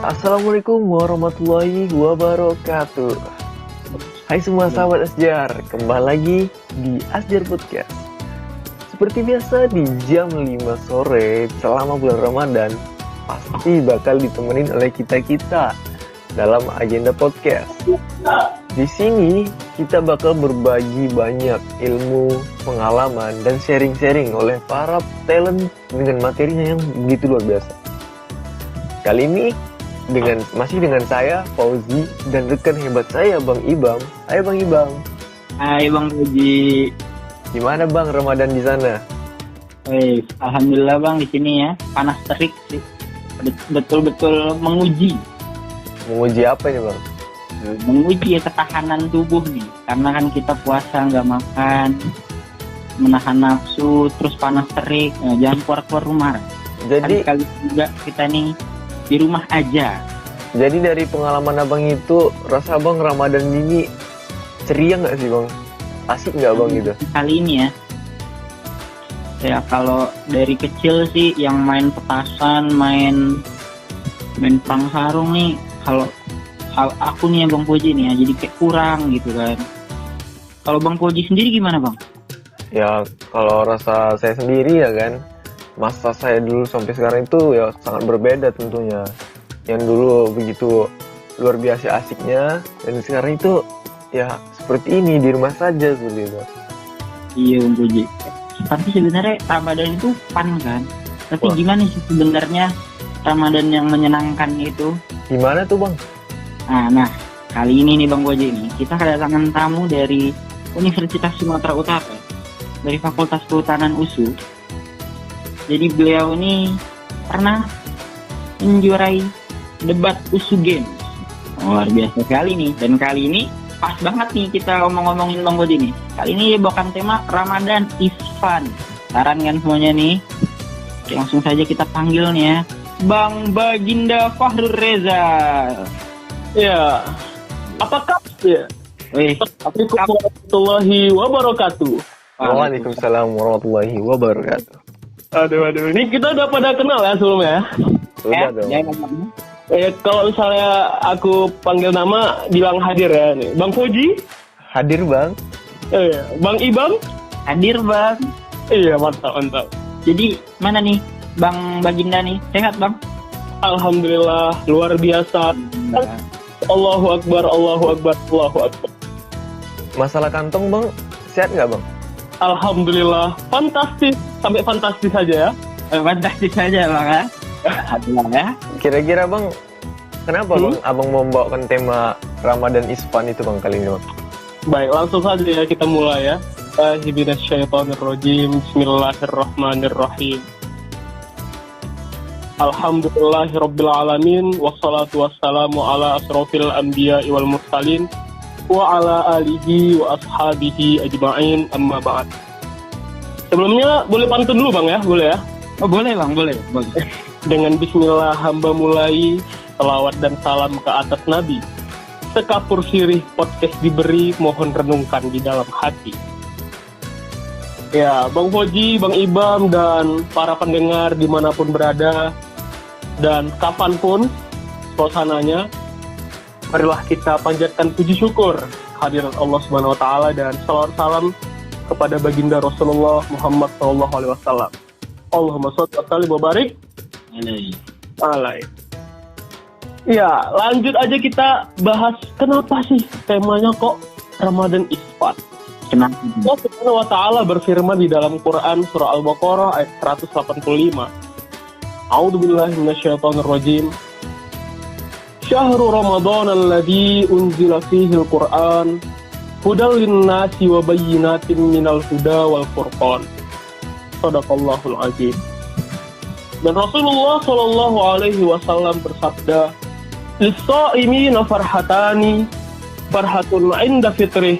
Assalamualaikum warahmatullahi wabarakatuh. Hai semua sahabat Asjar, kembali lagi di Asjar Podcast. Seperti biasa di jam 5 sore selama bulan Ramadan pasti bakal ditemenin oleh kita-kita dalam agenda podcast. Di sini kita bakal berbagi banyak ilmu, pengalaman, dan sharing-sharing oleh para talent dengan materinya yang begitu luar biasa. Kali ini masih dengan saya, Fauzi, dan rekan hebat saya, Bang Ibam. Hai Bang Ibam. Hai Bang Puji. Gimana Bang Ramadan di sana? Alhamdulillah Bang, di sini ya panas terik sih. Betul-betul menguji. Menguji apa ini Bang? Menguji ketahanan tubuh nih. Karena kan kita puasa nggak makan, menahan nafsu, terus panas terik, jangan keluar rumah. Jadi kali juga kita nih di rumah aja. Jadi dari pengalaman Abang itu, rasa Abang Ramadan ini ceria nggak sih Bang? Asik nggak Bang gitu? Kali ini ya kalau dari kecil sih yang main petasan, main perang sarung nih, kalau aku nih ya Bang Puji nih ya, jadi kayak kurang gitu kan. Kalau Bang Puji sendiri gimana Bang? Ya kalau rasa saya sendiri ya kan, masa saya dulu sampai sekarang itu ya sangat berbeda tentunya. Yang dulu begitu luar biasa asiknya, dan sekarang itu ya seperti ini, di rumah saja seperti itu. Iya Bang Puji. Tapi sebenarnya Ramadan itu fun kan. Tapi gimana sih sebenarnya Ramadan yang menyenangkan itu? Gimana tuh Bang? Nah kali ini nih Bang Puji nih, kita kedatangan tamu dari Universitas Sumatera Utara, dari Fakultas Kehutanan USU. Jadi beliau ini pernah menjuarai debat USU Games. Luar biasa sekali nih. Dan kali ini pas banget nih kita ngomongin Bang Puji nih. Kali ini bawakan tema Ramadan is fun. Saran kan semuanya nih. Oke, langsung saja kita panggil nih ya, Bang Baginda Fahrul Reza. Ya, apakah ya? Assalamualaikum warahmatullahi wabarakatuh. Waalaikumsalam warahmatullahi wabarakatuh. Aduh, ini kita udah pada kenal ya sebelumnya. Sudah dong. Kalau misalnya aku panggil nama, bilang hadir ya nih. Bang Puji? Hadir Bang. Bang Ibam? Hadir Bang. Iya, mantap. Jadi mana nih Bang Baginda nih? Sehat Bang? Alhamdulillah, luar biasa. Allahu Akbar. Masalah kantong Bang, sehat nggak Bang? Alhamdulillah, fantastis. Sampai fantastis saja ya. Fantastis saja Bang ya. Alhamdulillah ya. Kira-kira Bang, kenapa Bang Abang mau membawakan tema Ramadan is fun itu Bang kali ini Bang? Baik, langsung saja ya kita mulai ya. Bismillahirrahmanirrahim. Bismillahirrahmanirrahim. Alhamdulillahirrabbilalamin. Wassalatu wassalamu ala asrofil anbiya'i wal mursalin wa ala alihi wa ashabihi ajma'in, amma ba'd. Sebelumnya boleh pantun dulu Bang ya? Boleh ya? Oh boleh Bang, boleh. Dengan bismillah hamba mulai, selawat dan salam ke atas Nabi. Sekapur sirih podcast diberi, mohon renungkan di dalam hati. Ya, Bang Hoji, Bang Ibam, dan para pendengar dimanapun berada, dan kapanpun suasananya, marilah kita panjatkan puji syukur kehadirat Allah Subhanahu wa taala dan salawat salam kepada baginda Rasulullah Muhammad sallallahu alaihi wasallam. Allahumma shalli wa sallim wa barik alaihi. Ya, lanjut aja kita bahas kenapa sih temanya kok Ramadan is fun. Kenapa? Allah Subhanahu wa taala berfirman di dalam Quran surah Al-Baqarah ayat 185. A'udzubillahi minasyaitonirrajim. Syahrul Ramadan alladzi unzila fihi al-Qur'an hudal linnasi wa bayyinatin minal huda wal furqan. Shadaqallahul azim. Dan Rasulullah sallallahu alaihi wasallam bersabda, "Lis-sha'imina farhatani, farhatun 'inda fitrih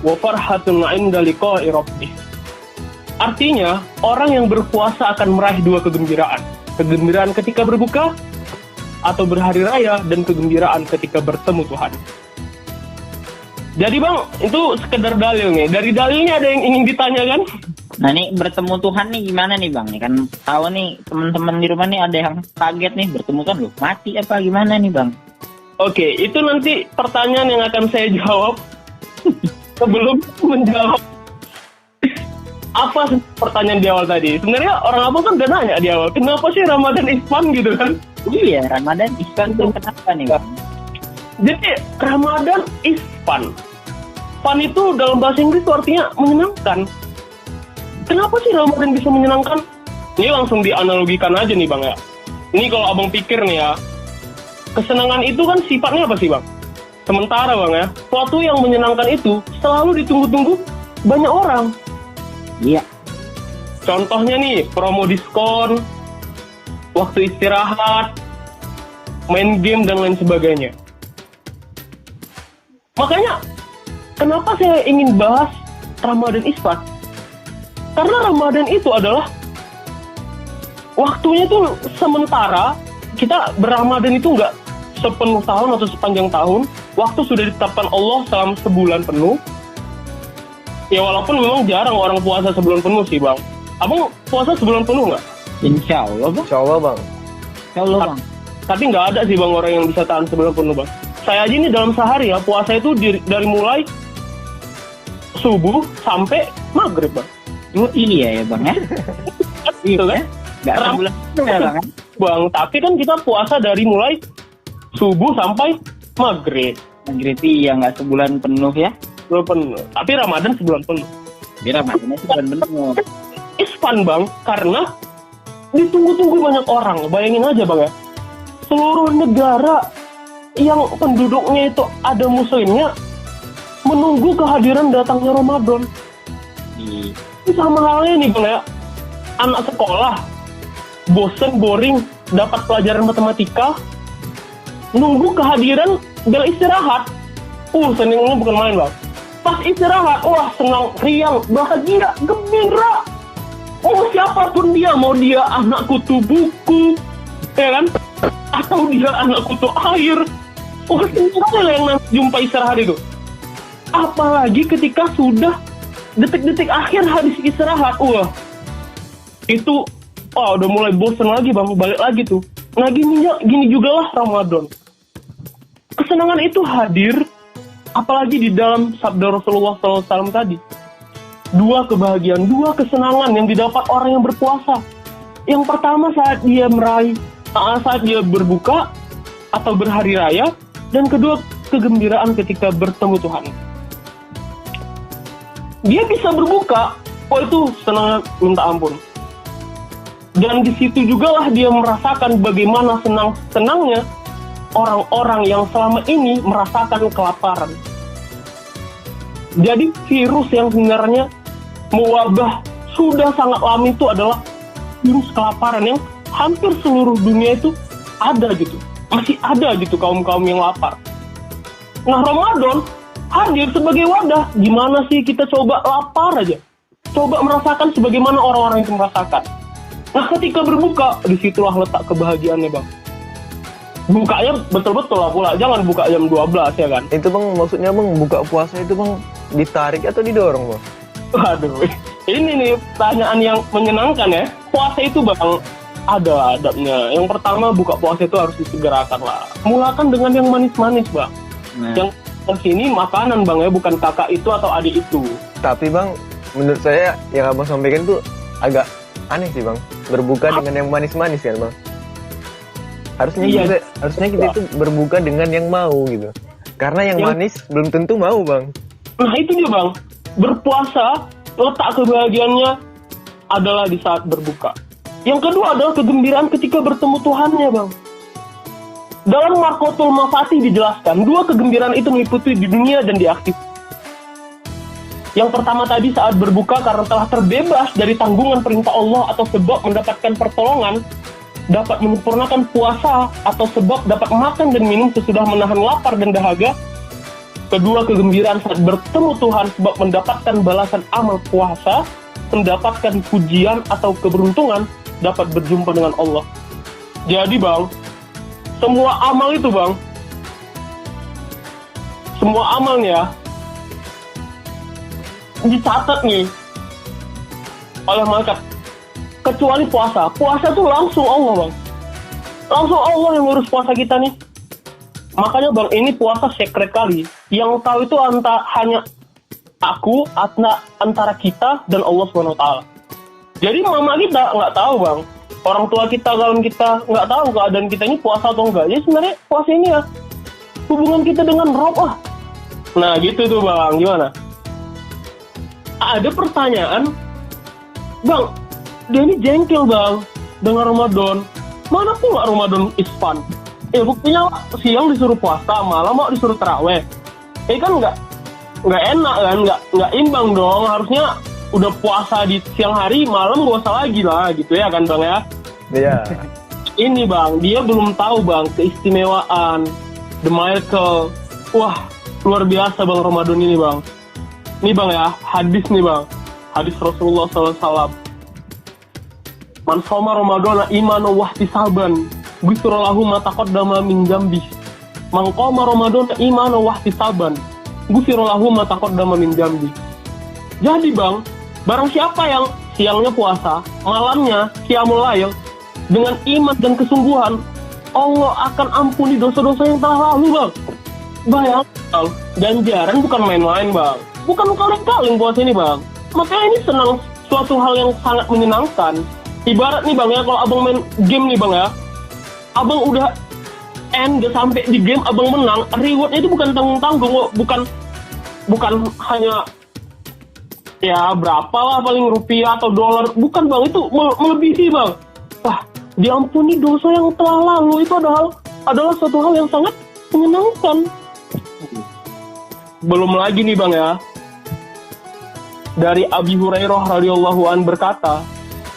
wa farhatun 'inda liqa'i rabbih." Artinya, orang yang berpuasa akan meraih dua kegembiraan. Kegembiraan ketika berbuka atau berhari raya, dan kegembiraan ketika bertemu Tuhan. Jadi Bang, itu sekedar dalil nih. Dari dalilnya ada yang ingin ditanyakan? Nah nih bertemu Tuhan nih gimana nih Bang? Nih kan tahu nih teman-teman di rumah nih ada yang kaget nih bertemu Tuhan loh. Mati apa gimana nih Bang? Oke, itu nanti pertanyaan yang akan saya jawab sebelum menjawab apa pertanyaan di awal tadi. Sebenarnya orang abang kan udah nanya di awal, kenapa sih Ramadan is fun gitu kan? Iya, Ramadan is fun tuh kenapa nih Bang? Jadi Ramadan is fun. Fun itu dalam bahasa Inggris itu artinya menyenangkan. Kenapa sih Ramadan bisa menyenangkan? Ini langsung dianalogikan aja nih Bang ya. Ini kalau abang pikir nih ya, kesenangan itu kan sifatnya apa sih Bang? Sementara Bang ya, suatu yang menyenangkan itu selalu ditunggu-tunggu banyak orang. Iya. Contohnya nih, promo diskon, waktu istirahat, main game dan lain sebagainya. Makanya, kenapa saya ingin bahas Ramadan is fun? Karena Ramadan itu adalah waktunya tuh sementara. Kita berRamadan itu nggak sepenuh tahun atau sepanjang tahun. Waktu sudah ditetapkan Allah selama sebulan penuh. Ya walaupun memang jarang orang puasa sebulan penuh sih Bang. Abang puasa sebulan penuh nggak? Insya Allah Bang. Insya Allah Bang. Insya Allah Bang. Tapi nggak ada sih Bang orang yang bisa tahan sebulan penuh Bang. Saya aja ini dalam sehari ya puasa itu dari mulai subuh sampai maghrib Bang. Iya ya Bang ya. Gitu kan? Nggak sebulan penuh ya Bang. Bang, tapi kan kita puasa dari mulai subuh sampai maghrib. Maghrib iya nggak sebulan penuh ya. Sebulan penuh. Tapi Ramadan sebulan penuh. Di Ramadan sebulan penuh. It's fun Bang, karena ditunggu-tunggu banyak orang. Bayangin aja Bang ya, seluruh negara yang penduduknya itu ada muslimnya menunggu kehadiran datangnya Ramadan. Ini sama halnya nih Bang ya, anak sekolah bosen, boring, dapat pelajaran matematika, nunggu kehadiran bel istirahat. Senengnya bukan main Bang. Pas istirahat, wah senang, riang, bahagia, gembira. Siapapun dia, mau dia anak kutu buku, ya kan? Atau dia anak kutu air. Semuanya yang nanti jumpa istirahat itu. Apalagi ketika sudah detik-detik akhir habis istirahat, itu udah mulai bosan lagi Bang, balik lagi tuh. Nah gini juga lah Ramadan. Kesenangan itu hadir, apalagi di dalam sabda Rasulullah SAW tadi. Dua kebahagiaan, dua kesenangan yang didapat orang yang berpuasa. Yang pertama saat dia saat dia berbuka atau berhari raya, dan kedua kegembiraan ketika bertemu Tuhan. Dia bisa berbuka, itu senang minta ampun. Dan di situ juga lah dia merasakan bagaimana senangnya orang-orang yang selama ini merasakan kelaparan. Jadi virus yang sebenarnya mewabah sudah sangat lama itu adalah virus kelaparan yang hampir seluruh dunia itu ada gitu. Masih ada gitu kaum-kaum yang lapar. Nah Ramadan hadir sebagai wadah. Gimana sih kita coba lapar aja. Coba merasakan sebagaimana orang-orang itu merasakan. Nah ketika berbuka, disitulah letak kebahagiaannya Bang. Bukanya betul-betul lah pula, jangan buka jam 12 ya kan. Itu Bang, maksudnya Bang, buka puasa itu Bang ditarik atau didorong Bang? Waduh, ini nih pertanyaan yang menyenangkan ya. Puasa itu Bang, ada adabnya. Yang pertama, buka puasa itu harus disegerakan lah. Mulakan dengan yang manis-manis Bang. Yang sini makanan Bang ya, bukan kakak itu atau adik itu. Tapi Bang, menurut saya yang Abang sampaikan tuh agak aneh sih Bang. Berbuka dengan yang manis-manis kan Bang. Harusnya kita itu berbuka dengan yang mau gitu. Karena yang manis belum tentu mau Bang. Nah itu dia Bang. Berpuasa, letak kebahagiaannya adalah di saat berbuka. Yang kedua adalah kegembiraan ketika bertemu Tuhannya Bang. Dalam Markotul Mafatih dijelaskan, dua kegembiraan itu meliputi di dunia dan di akhirat. Yang pertama tadi saat berbuka karena telah terbebas dari tanggungan perintah Allah atau sebab mendapatkan pertolongan, dapat menyempurnakan puasa atau sebab dapat makan dan minum sesudah menahan lapar dan dahaga. Kedua, kegembiraan saat bertemu Tuhan sebab mendapatkan balasan amal puasa, mendapatkan pujian atau keberuntungan, dapat berjumpa dengan Allah. Jadi Bang, semua amal itu Bang, semua amalnya dicatat nih. oleh malaikat. Kecuali puasa. Puasa tuh langsung Allah, Bang. Langsung Allah yang ngurus puasa kita nih. Makanya Bang, ini puasa secret kali. Yang tahu itu hanya aku, antara kita dan Allah SWT. Jadi mama kita nggak tahu, Bang. Orang tua kita, kawan kita nggak tahu keadaan kita ini puasa atau enggak. Jadi sebenarnya puasa ini ya hubungan kita dengan Rob. Nah gitu tuh Bang, gimana? Ada pertanyaan, Bang, dia ini jengkel Bang dengan Ramadan. Mana pun nggak Ramadan is fun. Buktinya siang disuruh puasa, malam mau disuruh taraweh. Kan nggak enak kan, nggak imbang dong. Harusnya udah puasa di siang hari, malam gak usah lagi lah gitu ya kan Bang ya. Iya. Ini Bang, dia belum tahu Bang keistimewaan The Miracle. Wah, luar biasa Bang Ramadan ini Bang. Ini Bang ya, hadis nih Bang. Hadis Rasulullah SAW. Man shoma Ramadana imanan wa ihtisaban, ghufira lahu ma taqaddama min dzambi. Man qama Ramadana imanan wa ihtisaban, ghufira lahu ma taqaddama min dzambi. Jadi Bang, barang siapa yang siangnya puasa, malamnya qiyamul lail dengan iman dan kesungguhan, Allah akan ampuni dosa-dosa yang telah lalu Bang. Bayangkan, ganjaran bukan main-main Bang. Bukan kaleng-kaleng puasa ini Bang. Makanya ini senang, suatu hal yang sangat menyenangkan. Ibarat nih Bang ya, kalau abang main game nih Bang ya, abang udah end, udah sampai di game, abang menang, rewardnya itu bukan tanggung-tanggung, bukan hanya ya berapa lah paling rupiah atau dolar, bukan Bang, itu melebihi Bang. Wah, diampuni dosa yang telah lalu, itu adalah suatu hal yang sangat menyenangkan. Belum lagi nih Bang ya, dari Abi Hurairah radhiyallahu an berkata,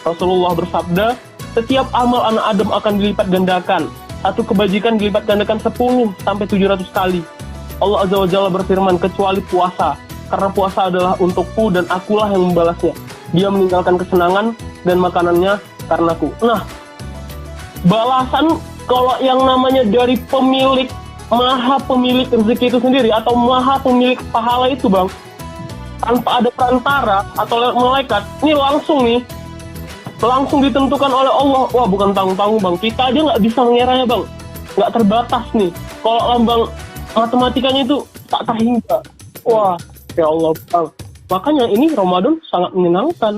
Rasulullah bersabda, setiap amal anak Adam akan dilipat gandakan. Satu kebajikan dilipat gandakan 10 sampai 700 kali. Allah Azza wa Jalla berfirman, kecuali puasa. Karena puasa adalah untukku dan akulah yang membalasnya. Dia meninggalkan kesenangan dan makanannya karenaku. Nah, balasan kalau yang namanya dari pemilik, maha pemilik rezeki itu sendiri, atau maha pemilik pahala itu Bang, tanpa ada perantara atau lewat malaikat, ini langsung ditentukan oleh Allah. Wah, bukan tanggung-tanggung Bang, kita aja nggak bisa mengiranya Bang, nggak terbatas nih. Kalau lambang matematikanya itu tak terhingga. Wah, ya Allah Bang. Makanya ini Ramadan sangat menyenangkan.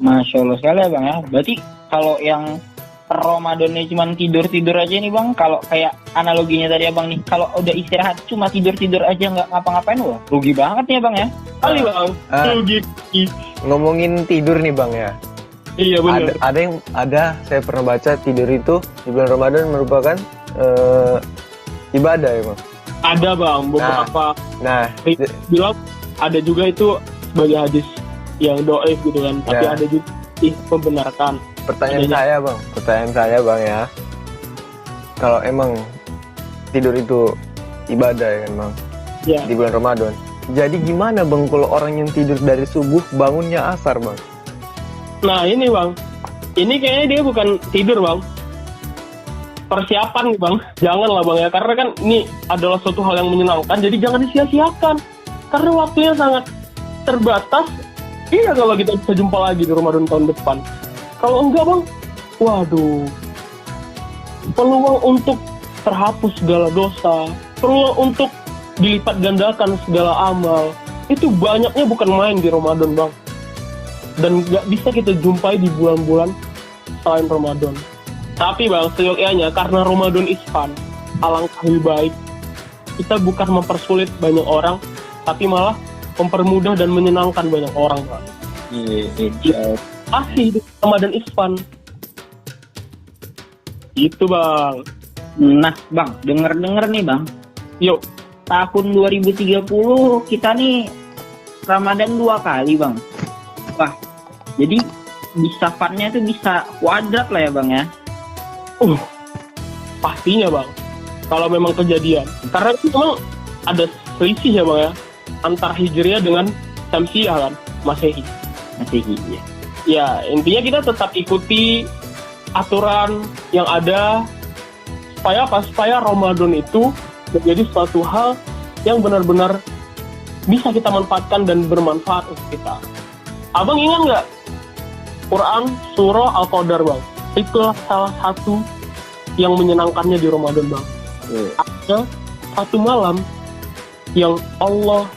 Masya Allah sekali ya Bang ya. Berarti kalau yang Ramadannya cuma tidur-tidur aja nih Bang, kalau kayak analoginya tadi Abang nih, kalau udah istirahat cuma tidur-tidur aja nggak ngapa-ngapain, wah rugi banget nih Bang ya. Kali Bang, rugi. Ngomongin tidur nih Bang ya. Iya benar. Ada saya pernah baca tidur itu di bulan Ramadan merupakan ibadah ya Bang. Ada Bang, beberapa. Nah, bilang ada juga itu sebagai hadis yang doif gitu kan, tapi ada juga membenarkan. Pertanyaan saya Bang ya. Kalau emang tidur itu ibadah ya kan Bang, ya, di bulan Ramadan. Jadi gimana Bang kalau orang yang tidur dari subuh bangunnya asar Bang? Nah ini Bang, ini kayaknya dia bukan tidur Bang, persiapan nih Bang. Janganlah Bang ya, karena kan ini adalah suatu hal yang menyenangkan, jadi jangan disia-siakan. Karena waktunya sangat terbatas. Iya, kalau kita bisa jumpa lagi di Ramadan tahun depan. Kalau enggak Bang, waduh, peluang untuk terhapus segala dosa, peluang untuk dilipat gandakan segala amal, itu banyaknya bukan main di Ramadan Bang. Dan gak bisa kita jumpai di bulan-bulan selain Ramadan. Tapi Bang, seyogyanya karena Ramadan is fun, alangkah lebih baik kita bukan mempersulit banyak orang, tapi malah mempermudah dan menyenangkan banyak orang Bang. Iya. Asih, Ramadan is fun. Gitu Bang. Nah Bang, denger nih Bang, Yuk, tahun 2030 kita nih Ramadan 2 kali Bang. Wah, jadi bisa funnya itu bisa kuadrat lah ya Bang ya. Pastinya Bang, kalau memang kejadian. Karena itu memang ada selisih ya Bang ya, antara Hijriah dengan Syamsiah kan, Masehi ya. Ya, intinya kita tetap ikuti aturan yang ada supaya apa? Supaya Ramadan itu menjadi suatu hal yang benar-benar bisa kita manfaatkan dan bermanfaat untuk kita. Abang ingat nggak Quran surah Al-Qadar Bang. Itulah salah satu yang menyenangkannya di Ramadan Bang. Ada satu malam yang Allah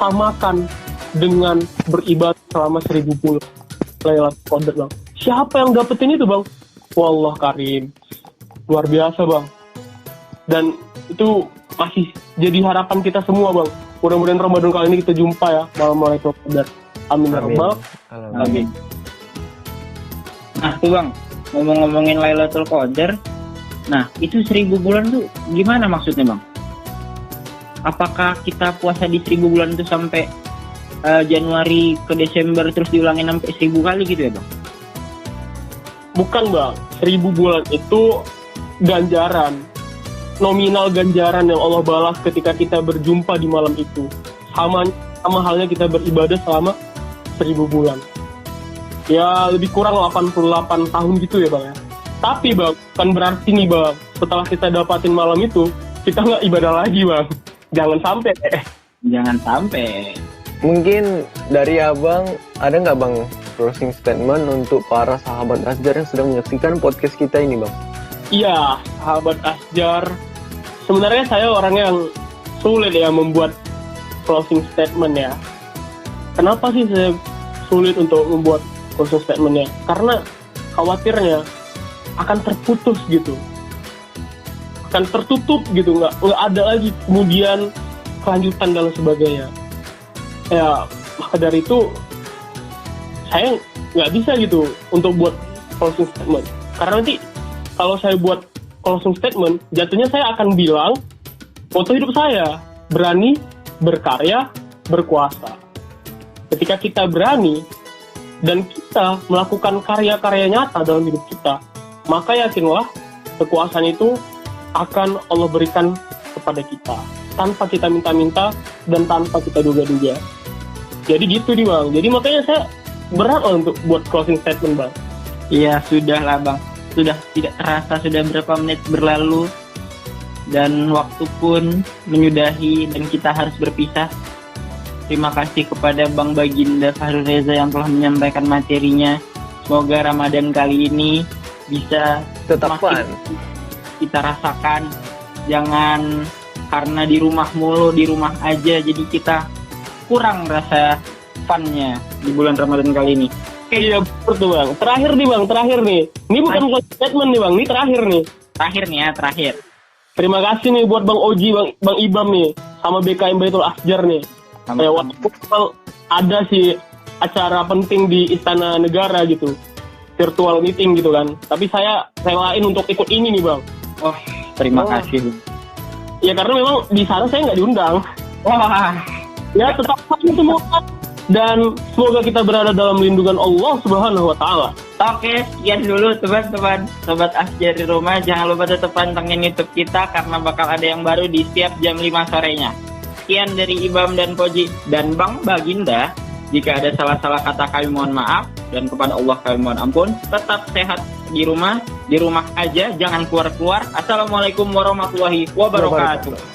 samakan dengan beribadah selama 1000 bulan Lailatul Qadar Bang. Siapa yang dapetin itu Bang? Wallah Karim. Luar biasa Bang. Dan itu masih jadi harapan kita semua Bang. Mudah-mudahan Ramadan kali ini kita jumpa ya malam Lailatul Qadar. Amin ya rabbal Amin. Nah tuh Bang, ngomong-ngomongin Lailatul Qadar, nah itu 1000 bulan tuh gimana maksudnya Bang? Apakah kita puasa di 1000 bulan itu sampai Januari ke Desember terus diulangin sampai 1000 kali gitu ya Bang? Bukan Bang, 1000 bulan itu ganjaran, nominal ganjaran yang Allah balas ketika kita berjumpa di malam itu. Sama halnya kita beribadah selama 1000 bulan. Ya lebih kurang 88 tahun gitu ya Bang ya. Tapi Bang, kan berarti nih Bang, setelah kita dapatin malam itu, kita nggak ibadah lagi Bang. Jangan sampai. Jangan sampai. Mungkin dari Abang, ada nggak Bang closing statement untuk para sahabat Asjar yang sedang menyaksikan podcast kita ini Bang? Iya, sahabat Asjar. Sebenarnya saya orang yang sulit ya membuat closing statement ya. Kenapa sih saya sulit untuk membuat closing statementnya? Karena khawatirnya akan terputus gitu, akan tertutup gitu, nggak ada lagi kemudian kelanjutan dan sebagainya. Ya maka dari itu saya nggak bisa gitu untuk buat closing statement. Karena nanti kalau saya buat closing statement, jatuhnya saya akan bilang foto hidup saya berani, berkarya, berkuasa. Ketika kita berani dan kita melakukan karya-karya nyata dalam hidup kita, maka yakinlah kekuasaan itu akan Allah berikan kepada kita tanpa kita minta-minta dan tanpa kita duga-duga. Jadi gitu nih Bang. Jadi makanya saya berat untuk buat closing statement Bang. Iya sudah lah Bang. Sudah tidak terasa sudah berapa menit berlalu dan waktu pun menyudahi dan kita harus berpisah. Terima kasih kepada Bang Baginda Fahrul Reza yang telah menyampaikan materinya. Semoga Ramadan kali ini bisa Tetap fun. Kita rasakan. Jangan karena di rumah mulu, di rumah aja, jadi kita kurang rasa funnya di bulan Ramadan kali ini. Iya betul Bang. Terakhir nih. Ini bukan closing statement nih Bang, ini terakhir nih. Terakhir. Terima kasih nih buat Bang Oji, Bang Ibam nih, sama BKM Baitul Asjar nih. Waktu ada sih acara penting di Istana Negara gitu, virtual meeting gitu kan. Tapi saya relain untuk ikut ini nih Bang. Oh, terima kasih. Ya karena memang di sana saya nggak diundang. Wah. Ya tetap saja semua. Dan semoga kita berada dalam lindungan Allah Subhanahu wa Ta'ala. Oke, sekian dulu teman-teman Sobat Asjar di rumah. Jangan lupa tetap pantengin YouTube kita karena bakal ada yang baru di setiap jam 5 sorenya. Sekian dari Ibam dan Koji dan Bang Baginda. Jika ada salah-salah kata kami mohon maaf, dan kepada Allah kami mohon ampun. Tetap sehat di rumah aja, jangan keluar-keluar. Assalamualaikum warahmatullahi wabarakatuh.